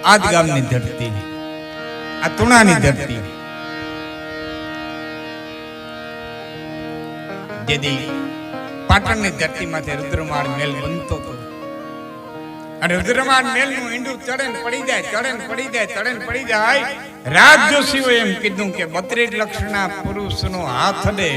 આદ ગામની ધરતી, આ તુણાની ધરતી, જેથી પાટણની ધરતીમાંથી રુદ્રમાળ મેલ બનતો હતો. અને રુદ્રમાળ મેલનું ઈંડું ચડે ને પડી જાય, ચડે ને પડી જાય, ચડે ને પડી જાય. રાજ જોશીઓએ એમ કીધું કે 32 લક્ષના પુરુષનો હાથ અડે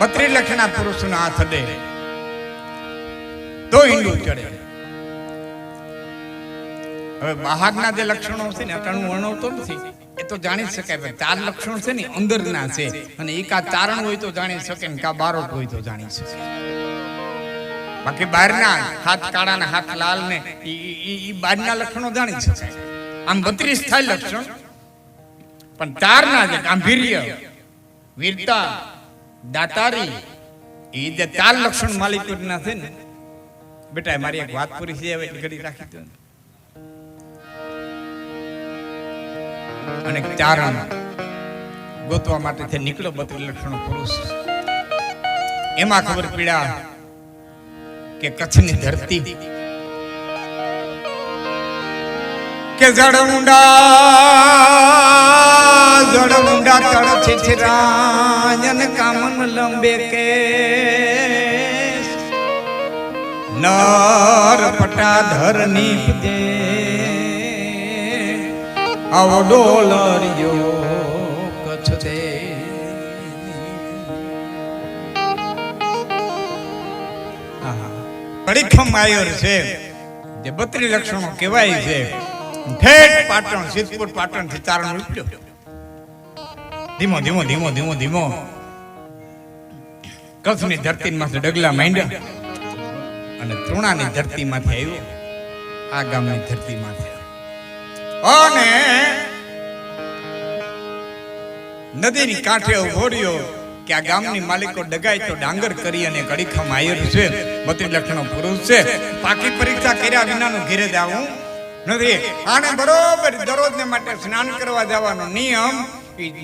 બત્રીસ લક્ષના પુરુષનો હાથ અડે તો ઈંડું ચડે. હવે બહારના જે લક્ષણો છે ને અટાણું વર્ણવતો નથી, એ તો જાણી શકાય. 4 લક્ષણો છે ને અંદરના છે, અને એક આ ચારણ હોય તો જાણી શકે ને કા બારોટ હોય તો જાણી શકે. બાકી બહારના હાથ કાળા ને હાથ લાલ ને ઈ બહારના લક્ષણો જાણી શકાય. આમ 32 થાય લક્ષણ, પણ 4 ના જે ગાંભીર્ય, વીરતા, દાતારી, એ જે 4 લક્ષણ માલિકોના છે ને બેટા, મારી એક વાત પૂરી છે, હવે ઘડી રાખી દો. અને ચારણ ગોતવા માટે નીકળો 32 લક્ષણો પુરુષ. એમાં ખબર પીડા કે કચ્છની ધરતી કે જડમુંડા તળ છીછરાજન કામન લંબે કે નર પટાધર નીપજે આવો ડોલરિયો કચ્છ દે. કડીખમ આયોર છે જે 32 લક્ષણો કહેવાય છે. ઠેઠ પાટણ, સિદ્ધપુર પાટણ થી ચારણ ઉપડ્યો. ધીમો ધીમો ધીમો ધીમો ધીમો કચ્છની ધરતીમાંથી ડગલા માંડ્યા અને તૃણાની ધરતીમાંથી આવ્યો, આ ગામની ધરતીમાંથી. અને નદીની કાંઠે ઉભો રહ્યો કે આ ગામની માલિકો ડગાય તો ડાંગર કરી અને કડીખમ આયર છે, 32 લક્ષણો પુરુષ છે. પાકી પરીક્ષા કર્યા વિનાનું ઘેરે જવું નથી. આને બરોબર દરરોજને માટે સ્નાન કરવા જવાનો નિયમ.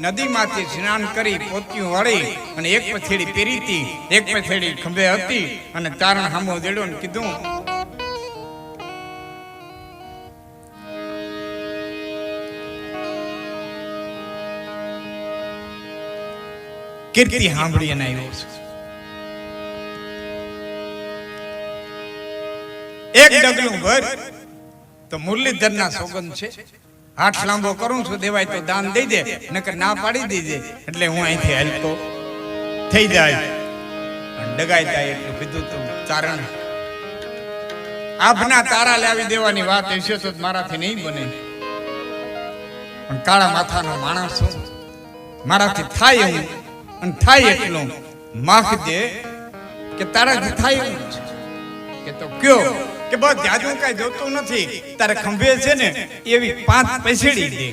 નદીમાંથી સ્નાન કરી પોતિયું વળી અને એક પછેડી પહેરીતી, એક પછેડી ખંભે હતી, અને ચારણ સામો દેડો ને કીધું કીર્તિ સાંભળી અને આવ્યો છે. એક ડગલું ભર તો મુરલીધરના સોગંદ છે, હાથ લાંબો કરું છું, દેવાય તો દાન દઈ દે, નકર ના પાડી દીજે, એટલે હું અહીંથી હાલતો થઈ જાય. ડગાઈ જાય એટલું કીધું તો ચારણ આભના તારા લાવી દેવાની વાત હશે તો મારાથી નહીં બને, પણ કાળા માથાનો માણસ છું, મારાથી થાય એવું અને થાય એટલું માખ દે કે તારાથી થાય એવું કે તો કયો કે બસ જાજુ કઈ જોતું નથી, તારે ખંભે છે ને એવી 5 પૈસેડી દે.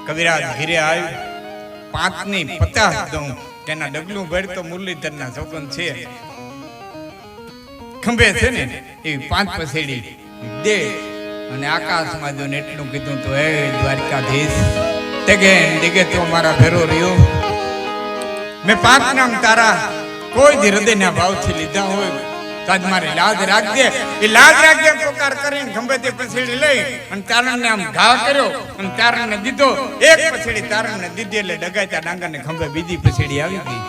કવિરાજ ઘીરે આવી 5 ની 50 દઉં, તેના ડગલું ભર તો મુરલીધરના સોગંદ છે, ખંભે છે ને એવી 5 પૈસેડી દે. અને આકાશમાં જો એટલું કીધું તો હે દ્વારકાધીશ દિગે તો મારા ભેરો રહ્યો, મેં 5 નામ તારા કોઈ દી હૃદયના ભાવથી લીધા હોય તાજ મારી લાજ રાખજે. એ લાજ રાખજે પ્રકાર કરીને ખંભેથી પછેડી લઈ અને ચારણને આમ ઘા કર્યો અને ચારણને દીધો. એક પછેડી ચારણને દીધી એટલે ડગાયતા ડાંગરને ખંભે બીજી પછેડી આવી ગઈ,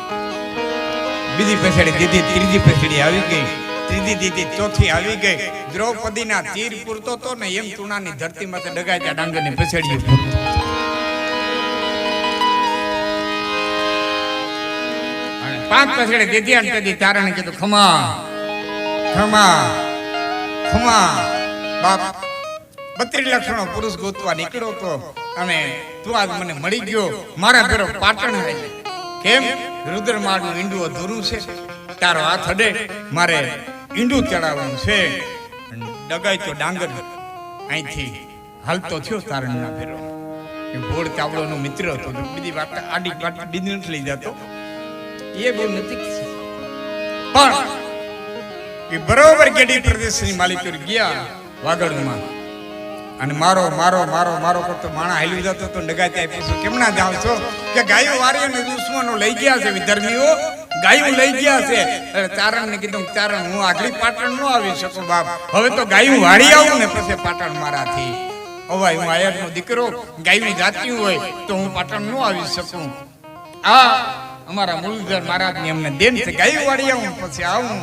બીજી પછેડી દીધી, ત્રીજી પછેડી આવી ગઈ, ત્રીજી દીધી, ચોથી આવી ગઈ. દ્રૌપદીના તીર પૂરતો તો ને એમ તુણાની ધરતીમાંથી ડગાયતા ડાંગરની પછેડી પૂરતો. અને 5 પછેડી દીધી અને તેથી ચારણે કીધું ખમા ખમા ખમા બાપ. 32 લક્ષણો પુરુષ ગોતવા નીકળ્યો તો અને તું આજ મને મળી ગયો. મારા ઘરો પાટણ આવી કેમ? રુદ્રમાળનું ઈંડું અધૂરું છે, તારો હાથ અડે મારે ઈંડું ચડાવવાનું છે. ડગાય તો ડાંગર અહીંથી હાલતો થયો તારણના ફેરો. એ ભોળ ચાવડોનો મિત્ર હતો, બીજી વાત આડી વાત બીજી નથી લઈ જતો, એ બહુ નજીક છે. પણ એ બરોબર ગેડી પ્રદેશની માલિકી ગયા વાગડમાં અને મારો મારો મારો મારો કરતો માણા હાલ્યું જતો તો ડગાત્યા પૂછું કેમ ના જાવ છો કે ગાયો વારી અને દુશ્મનો લઈ ગયા છે વિધર્મીઓ ગાયું લઈ ગયા છે. ચારણ ને કીધું ચારણ હું આગળ પાટણ ન આવી શકું બાપ, હવે તો ગાયું વાળી આવું ને પછી પાટણ મારાથી અવાય. હું આયરનો દીકરો ગાયું જાતી હોય તો હું પાટણ ન આવી શકું. આ અમારા મુરલીધર મહારાજની અમને દેન છે, ગાયું વાળી આવું પછી આવું.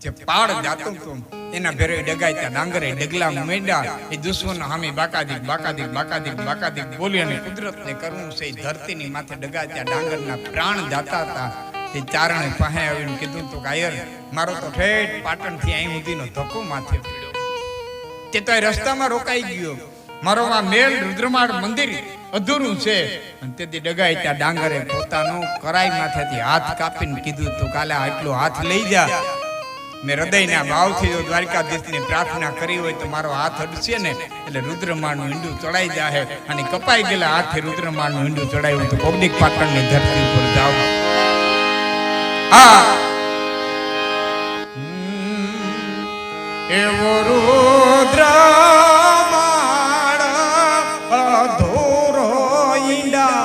જે પાડ જાતો તો એના ભેરે ડગાય ત્યાં ડાંગરે ડગલા મેડા એ દુશ્મન સામે બાકાદીક બાકાદીક બાકાદીક બાકાદીક બોલી અને કુદરતને કરવું છે એ ધરતીની માથે ડગા ત્યાં ડાંગરના પ્રાણ જાતા હતા. તે ચારણે પાસે આવીને કીધું તો કાયર મારો તો ઠેઠ પાટણથી અહીં સુધીનો ધક્કો માથે પડ્યો, તે તો રસ્તામાં રોકાઈ ગયો. મારો આ મેલ રુદ્રમાળ મંદિર અધૂરું છે. અને તેથી ડગાય ત્યાં ડાંગરે પોતાનો કરાઈ માથેથી હાથ કાપીને કીધું તો કાલે આટલો હાથ લઈ જા. મેં હૃદયના ભાવથી જો દ્વારકાધીશની પ્રાર્થના કરી હોય તો મારો હાથ અડશે ને એટલે રુદ્રમાળનું ઈંડું ચડાઈ જાય. અને કપાઈ ગયેલા હાથે રુદ્રમાળનું ઈંડું ચડાવ્યું તો કોબડીક પાટણની ધરતી ઉપર જાવ. હા એવો રુદ્રમાળ અધૂરો ઈંડા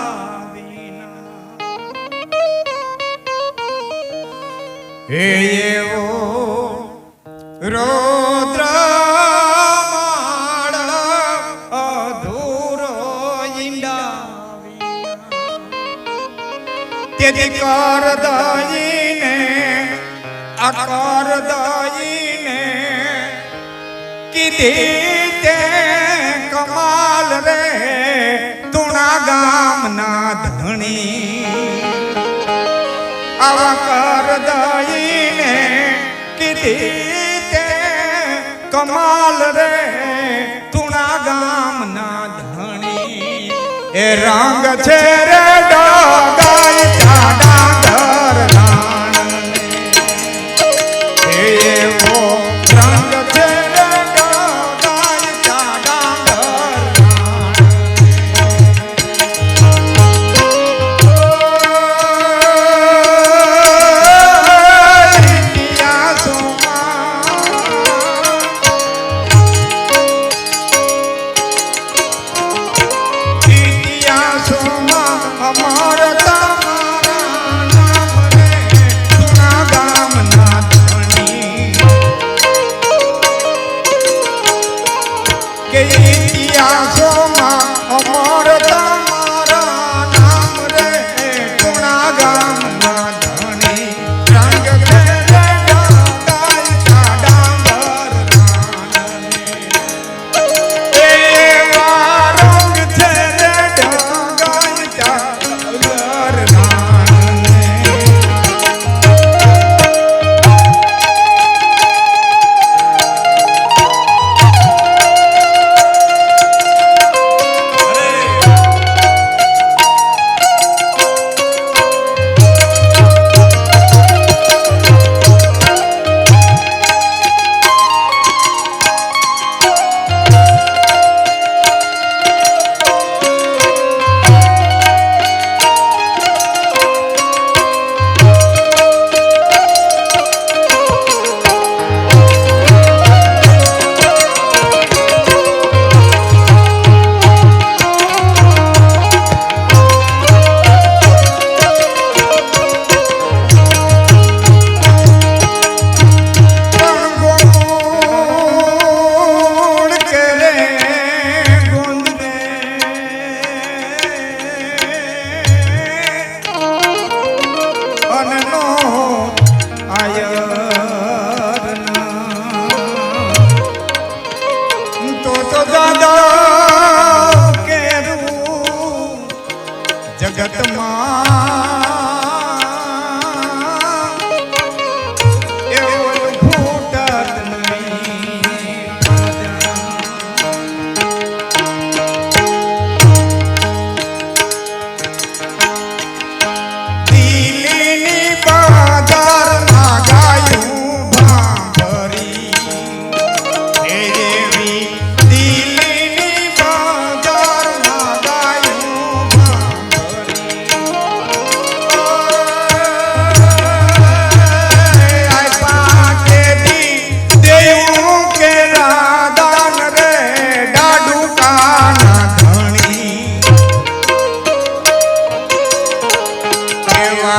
એવો રુદ્રમાળ અધૂરો ઈંડા તેથી કર દઈને આકર દઈને કીધી તે કમાલ રે તુણા ગામના ધણી. આવા કર દઈને કીધી તે કમાલ રે તુણા ગામના ધણી. એ રંગ છે રે ડગાય ડાંગર રાણને, એવો રંગ છે રે ડગાય ડાંગર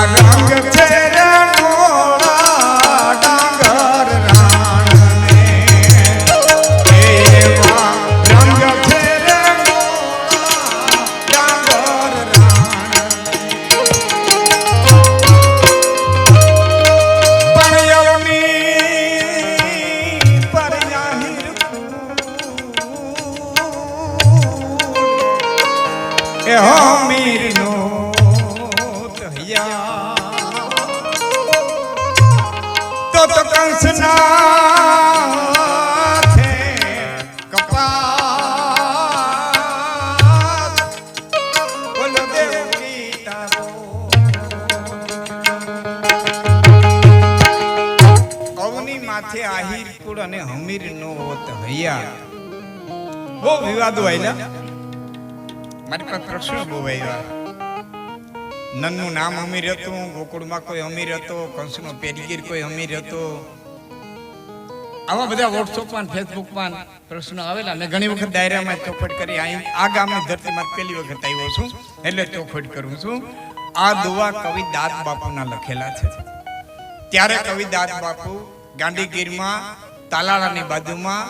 રંગ છે રે મોળા ડાંગર રાણને એવા રંગ છે રે મોળા ડાંગર રાણને પરયવની પરયાહીર એ હમીરનો તો કંસના છે કપાસ બોલો દેવકી તારો અવની માથે આહિર કુળ અને હમીર નો હોત હૈયા બહુ વિવાદો આયલા મારી પાસે પ્રશ્ન બહુ આવ્યા નનનું નામ અમીર હતું ગોકુળમાં કોઈ અમીર હતો કંસનો પેરીગીર કોઈ અમીર હતો આવા બધા વોટ્સઅપમાં ફેસબુકમાં પ્રશ્નો આવેલા મેં ઘણી વખત ડાયરામાં ચોખવટ કરી આ ગામની ધરતીમાં પહેલી વખત આવ્યો છું એટલે ચોખવટ કરું છું આ દુઆ કવિ દાદ બાપુના લખેલા છે ત્યારે કવિ દાદ બાપુ ગાંધીગીરમાં તાલાળાની બાજુમાં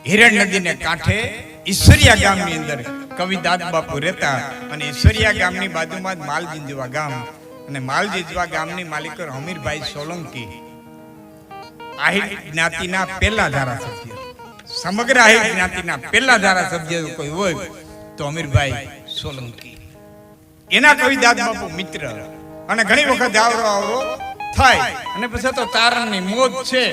હિરણ નદીને કાંઠે ઈશ્વરિયા ગામની અંદર કવિ દાદ બાપુ રહેતા અને ઈશ્વરિયા ગામની બાજુમાં જ માલજીંજવા ગામ અને માલજીંજવા ગામની માલિકો હમીરભાઈ સોલંકી આહિર જ્ઞાતિના પહેલા ધારાસભ્ય સમગ્ર આહિર જ્ઞાતિના પહેલા ધારાસભ્ય કોઈ હોય તો હમીરભાઈ સોલંકી એના કવિ દાદ બાપુ મિત્ર અને ઘણી વખત આવરો થાય અને પછી તો તારણની મોજ છે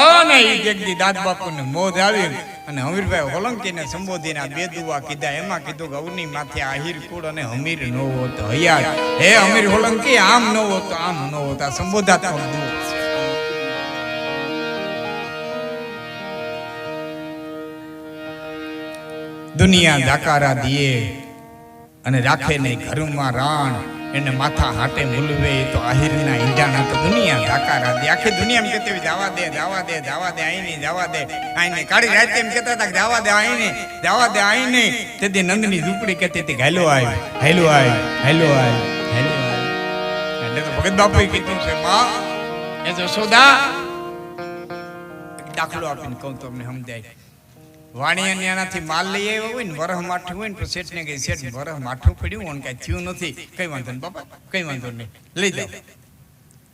અને ઈ જગદી દાદ બાપુને મોજ આવી અને હમીરભાઈ હોલંકીને સંબોધીને બે દુઆ કીધા એમાં કીધું કે અવની માથે આહિર કુળ અને હમીર નો હોત હૈયા હે હમીર હોલંકી આમ નો હોત આમ નો હોત આ સંબોધાત્મક દુઆ છે દુનિયા દાકારા દિયે અને રાખે નહીં ઘરમાં રાણ એને માથા હાટે મૂલવે તો આહિરના ઈંડાના તો દુનિયા ધાકારા દે આખી દુનિયા એમ કહેતી જવા દે જવા દે જવા દે આઈને જવા દે આઈને કાળી રાતે એમ કહેતા હતા જવા દે આઈને જવા દે આઈને તેથી નંદની ઝૂંપડી કહેતી હતી હેલો આય હેલો આય હેલો આય હેલો આય એટલે તો ભગત બાપુએ કીધું છે માં એ જશોદા દાખલો આપીને કહું તો અમને સમજાય વાણિયાથી માલ લઈ આવ્યો હોય ને વરહ માઠું હોય ને તો શેઠને કહે શેઠ વરહ માઠું પડ્યું હોય ને કઈ થયું નથી કઈ વાંધો નહીં બાપા કઈ વાંધો નહીં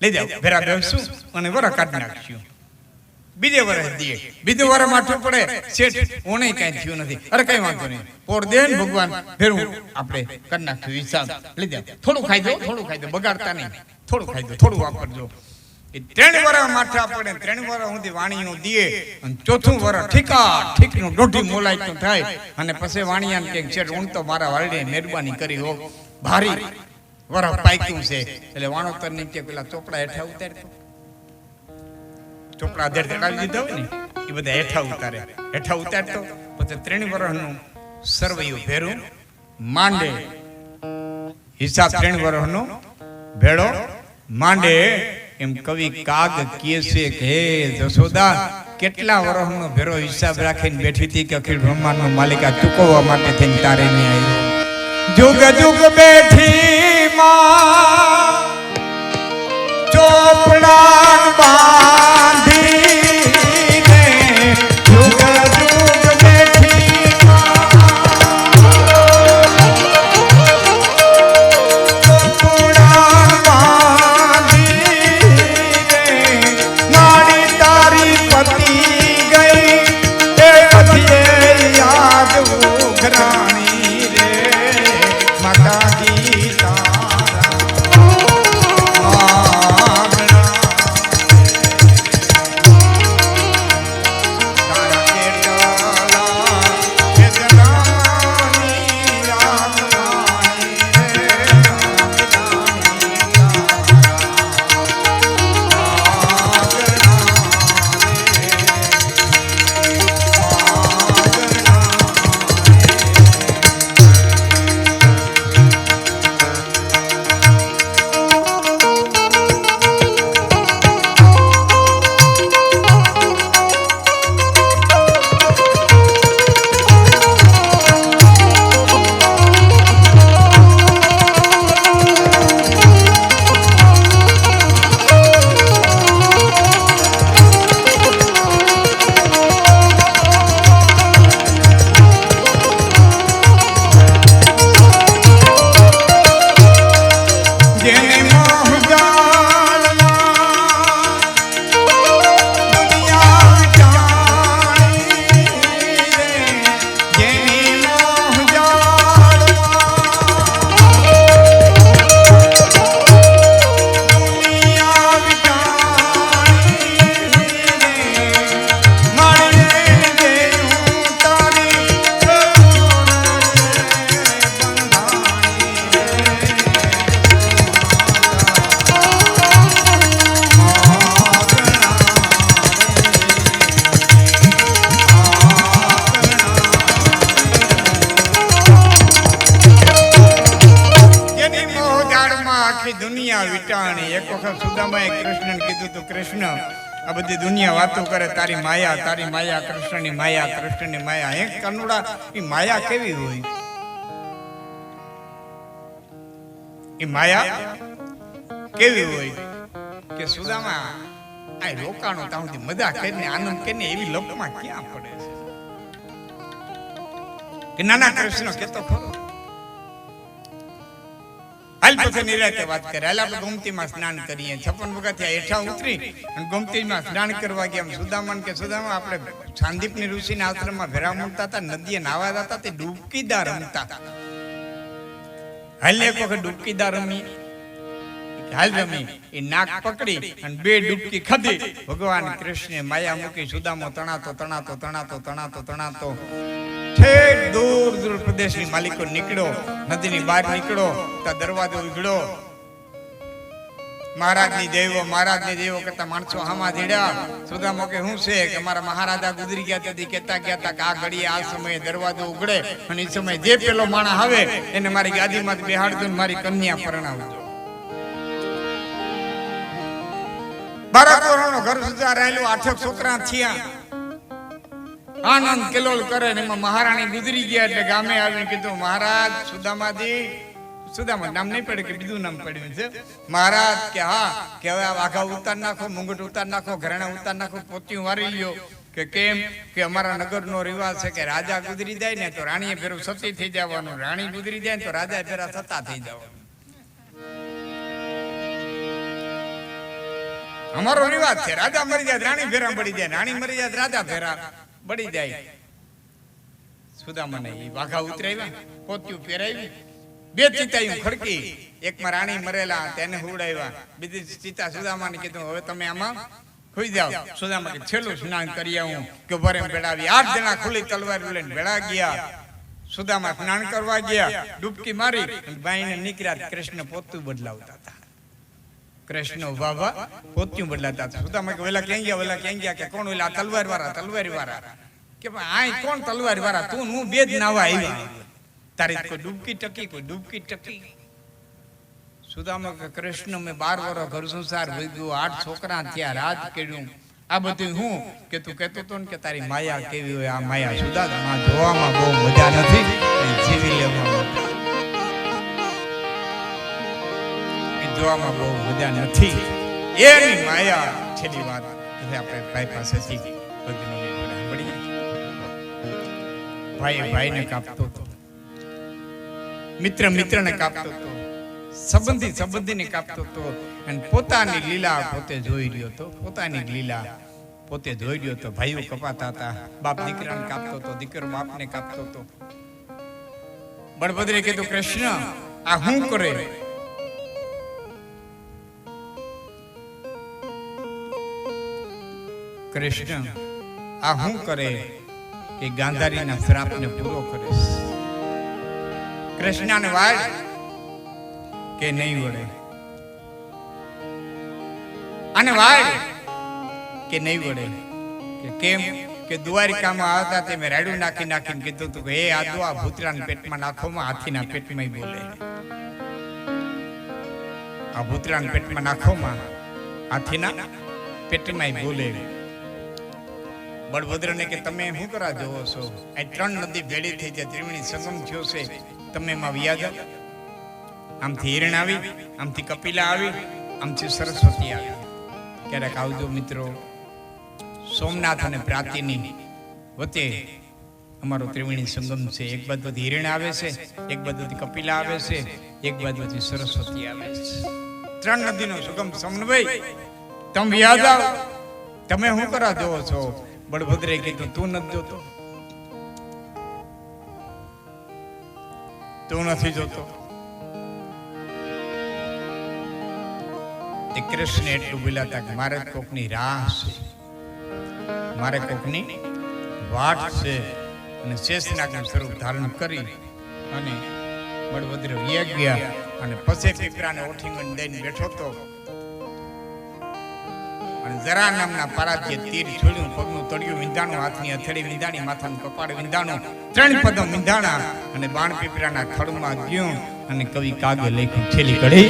લઈ જાઓ ભેરા બેસું અને વરહ કાઢી નાખશું બીજે વરહ દઈએ બીજું વરહ માઠું પડે શેઠ ઓણે કઈ થયું નથી અરે કઈ વાંધો નહીં પોર દે ને ભગવાન ફેરવું આપણે કરી નાખ્યું હિસાબ લઈ જાઓ થોડું ખાઈ દો બગાડતા નહીં થોડું ખાઈ દો થોડું વાપરજો 3 વર્ષ માઠા પડે 3 વર્ષ સુધી વાણીનું દીએ અને ચોથું વર્ષ ઠીકનું દોઢી મોલાયતું થાય અને પછી વાણિયાને કે છે હું તો મારા વાળીને મહેરબાની કરી હો ભારી વરસ પાક્યું છે એટલે વાણોતર ને કે પેલા ચોપડા હેઠા ઉતારતો ચોપડા અધેર ચડાવી દીધા હોય ને એ બધા હેઠા ઉતારતો પછી 3 વર્ષનું સરવૈયું ભેરું માંડે હિસાબ 3 વર્ષનો ભેળો માંડે એમ કવિ કાગ કહે છે કે હે જશોદા કેટલા વર્ષનો ભેરો હિસાબ રાખીને બેઠી હતી કે અખિલ બ્રહ્માંડનો માલિક આ ચૂકવવા માટે થઈને તારે નહીં આવ્યો જુગ જુગ બેઠી માં ચોપડા બાંધીને જુગ જુગ બેઠી દુનિયા વિટાણી. એક વખત સુદામાએ કૃષ્ણને કીધું તું, કૃષ્ણ આ બધી દુનિયા વાતો કરે તારી માયા, કૃષ્ણની માયા. હે કનુડા, એ માયા કેવી હોય? એ માયા કેવી હોય કે સુદામા આ રોકાણો તાઉથી મજા કરીને આનંદ કરીને એવી લપમાં ક્યાં પડે છે કે નાના કૃષ્ણ કેતો ખરો. હાલ પછી નિરાતે વાત કરે. હાલ આપણે ગોમતીમાં સ્નાન કરીએ. 56 પગથિયા હેઠા ઉતરી અને ગોમતીમાં સ્નાન કરવા ગયા. સુદામા કે સુદામા આપણે સાંદીપની ઋષિના આશ્રમમાં ભેરા મૂકતા હતા, નદીએ નાવા જતા, તે ડૂબકીદાર રમતા. હાલ એક વખત ડૂબકીદાર રમી. હાલ રમી એ નાક પકડી અને 2 ડૂબકી ખાધી. ભગવાન કૃષ્ણે માયા મૂકી. સુદામો તણાતો ઠેર દૂર પ્રદેશની માલિકો નીકળ્યો, નદીની બહાર નીકળ્યો તો દરવાજો ઉઘડ્યો. મહારાજની દેવો કરતા માણસો હામાં ધીડ્યા. સુદામો કે શું છે કે મારા મહારાજા ગુજરી ગયા તેથી કહેતા ગયા કે આ ઘડીએ આ સમયે દરવાજો ઉઘડે અને એ સમયે જે પેલો માણસ આવે એને મારી ગાદીમાં બેહાડજો ને મારી કન્યા પરણાવજો. 12 વર્ષનો ઘર સુધા રહેલું, 8 છોકરા થયા. આનંદ કેલોલ કરે ને એમાં મહારાણી ગુજરી ગયા એટલે ગામે આવીને કીધું, મહારાજ સુદામા નામ નહીં પડે કે બીજું નામ પડ્યું છે. મહારાજ કે હા, કે હવે આ વાઘા ઉતાર નાખો, મુંગટ ઉતાર નાખો, ઘરેણા ઉતાર નાખો, પોતિયું વારી લ્યો. કે કેમ? કે અમારા નગરનો રિવાજ છે કે રાજા ગુજરી જાય ને તો રાણીએ ફેરું સતી થઈ જવાનું, રાણી ગુજરી જાય ને તો રાજા ફેરા સતા થઈ જવાનું. અમારો રિવાજ છે, રાજા મરી જાય રાણી ફેરા બળી જાય, રાણી મરી જાય રાજા ફેરા બળી જાય. સુદામાને એ વાઘા ઉતરાવ્યા, પોતિયું પહેરાવી, 2 ચિતાયું ખડકી. એકમાં રાણી મરેલા તેને હુડાવ્યા, બીજી ચિતા સુદામાને કીધું હવે તમે આમાં ખોઈ જાઓ. સુદામા કે છેલ્લું સ્નાન કરી આવું કે ભરે ભેળાવી. 8 જણા ખુલ્લી તલવાર લઈને ભેળા ગયા. સુદામા સ્નાન કરવા ગયા, ડૂબકી મારી બાઈને નીકળ્યા. કૃષ્ણ પોતું બદલાવતા હતા. કૃષ્ણ ઉભા પોત્યું બદલાતા હતા. સુદામા કે વેલા ક્યાં ગયા કે કોણ? વેલા તલવાર વાળા કે આ કોણ તલવાર વાળા? તું હું 2 જ નાવા આવ્યા, તારી કોઈ ડૂબકી ટકી. સુદામા કે કૃષ્ણ મેં 12 વર્ષ ઘર સંસાર વધ્યું, 8 છોકરા થયા, રાજ કર્યું, આ બધું હું કે તું કહેતો હતો ને કે તારી માયા કેવી હોય? આ માયા સુદામા જોવામાં બહુ મજા નથી, જીવી લેવામાં જોવામાં બહુ મજા નથી. એની માયા છેલ્લી વાત આપણે ભાઈ પાસેથી ભાઈને કાપતો હતો, મિત્રને કાપતો હતો, સંબંધીને કાપતો હતો અને પોતાની લીલા પોતે જોઈ રહ્યો હતો. ભાઈઓ કપાતા હતા, બાપ દીકરાને કાપતો હતો, દીકરો બાપને કાપતો હતો. બળભદ્રે કીધું, કૃષ્ણ આ હું કરે? કૃષ્ણ આ હું કરે કે ગાંધારીના શ્રાપને પૂરો કરે? કૃષ્ણને વાળ કે નહીં વળે? આને વાળ કે નહીં વળે? કે કેમ? કે દ્વારિકામાં આવતા તે મેં રાડું નાખીને કીધું હતું કે હે આદો આ ભૂતરાના પેટમાં નાખોમાં, હાથીના પેટમાં બોલે. આ ભૂતરાના પેટમાં નાખોમાં, હાથીના પેટમાં બોલે. બળભદ્રને કે તમે શું કરવા જોવો છો? આ 3 નદી ભેળી થઈ છે, ત્રિવેણી સંગમ થયો છે, તમે એમાં વ્યા જાવ. આમથી હિરણ આવી, આમથી કપિલા આવી, આમથી સરસ્વતી આવી. ક્યારેક આવજો મિત્રો. સોમનાથ અને પ્રાતિની વચ્ચે અમારો ત્રિવેણી સંગમ છે. એક બાજુથી હિરણ આવે છે, એક બાજુથી કપિલા આવે છે, એક બાજુથી સરસ્વતી આવે છે. 3 નદીનો સુગમ સમન્વય. તમે વ્યા જાવ. તમે શું કરવા જોવો છો? બળભદ્રે કીધું, તું નથી જોતો? તું નથી જોતો? તે કૃષ્ણ એટલું બોલાતા કે મારે કોકની રાહ છે, મારે કોકની વાટ છે. અને શેષનાગનું સ્વરૂપ ધારણ કરી અને બળભદ્ર વ્યા ગયા અને પછી પીપરાને ઓઠીંગણ દઈને બેઠો તો અને જરા નામના પારાધ્ય તીર છોડ્યું, પગનું તળિયું વિંધાણું, હાથની હથેળી વિંધાણી, માથાનું કપાળ વિંધાણું, 3 પદમ વિંધાણા અને બાણ પીપરાના થડમાં ગયું અને કવિ કાગે લખ્યું છેલ્લી ઘડી.